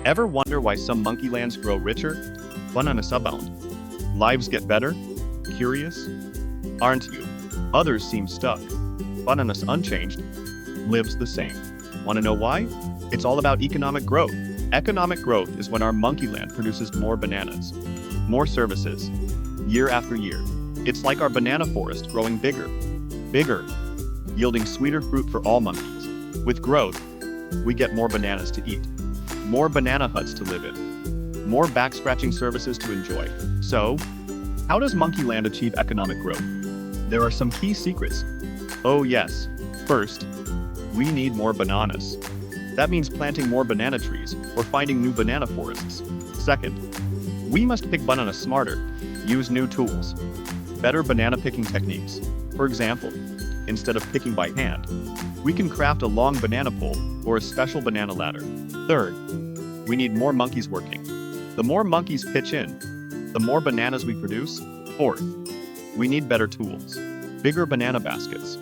Ever wonder why some monkey lands grow richer? Bananas abound. Lives get better? Curious? Aren't you? Others seem stuck. Bananas unchanged, lives the same. Want to know why? It's all about economic growth. Economic growth is when our monkey land produces more bananas, more services, year after year. It's like our banana forest growing bigger, yielding sweeter fruit for all monkeys. With growth, we get more bananas to eat, more banana huts to live in, more back-scratching services to enjoy. So, how does monkey land achieve economic growth? There are some key secrets. Oh yes. First, we need more bananas. That means planting more banana trees or finding new banana forests. Second, we must pick bananas smarter, use new tools, better banana picking techniques. For example, instead of picking by hand, we can craft a long banana pole or a special banana ladder. Third, we need more monkeys working. The more monkeys pitch in, the more bananas we produce. Fourth, we need better tools, bigger banana baskets,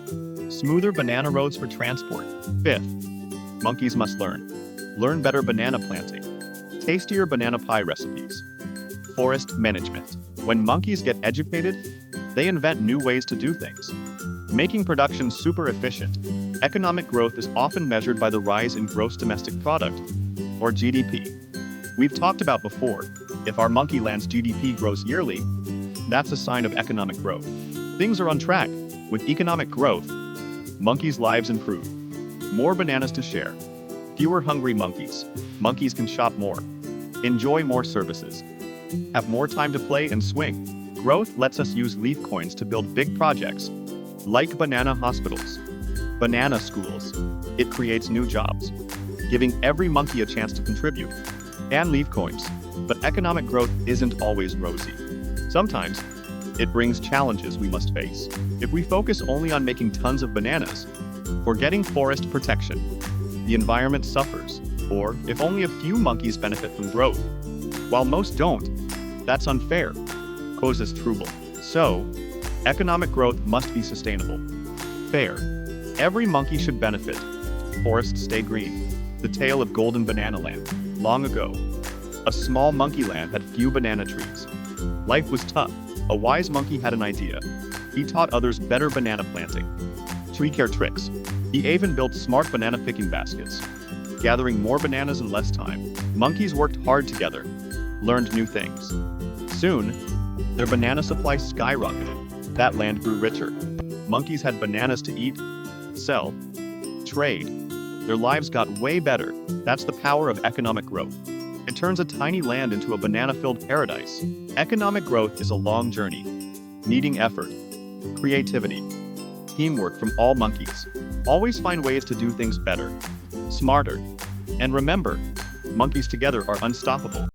smoother banana roads for transport. Fifth, monkeys must learn better banana planting, tastier banana pie recipes. Forest management. When monkeys get educated, they invent new ways to do things, making production super efficient. Economic growth is often measured by the rise in gross domestic product, or GDP. We've talked about before, if our monkey land's GDP grows yearly, that's a sign of economic growth. Things are on track. With economic growth, monkeys' lives improve. More bananas to share. Fewer hungry monkeys. Monkeys can shop more. Enjoy more services. Have more time to play and swing. Growth lets us use leaf coins to build big projects, like banana hospitals, banana schools. It creates new jobs, giving every monkey a chance to contribute. And leaf coins. But economic growth isn't always rosy. Sometimes, it brings challenges we must face. If we focus only on making tons of bananas, forgetting forest protection, the environment suffers. Or, if only a few monkeys benefit from growth, while most don't, that's unfair, causes trouble. So, economic growth must be sustainable, fair. Every monkey should benefit. Forests stay green. The tale of Golden Banana Land. Long ago, a small monkey land had few banana trees. Life was tough. A wise monkey had an idea. He taught others better banana planting, tree care tricks. He even built smart banana picking baskets, gathering more bananas in less time. Monkeys worked hard together, learned new things. Soon, their banana supply skyrocketed. That land grew richer. Monkeys had bananas to eat, sell, trade. Their lives got way better. That's the power of economic growth. It turns a tiny land into a banana-filled paradise. Economic growth is a long journey, needing effort, creativity, teamwork from all monkeys. Always find ways to do things better, smarter. And remember, monkeys together are unstoppable.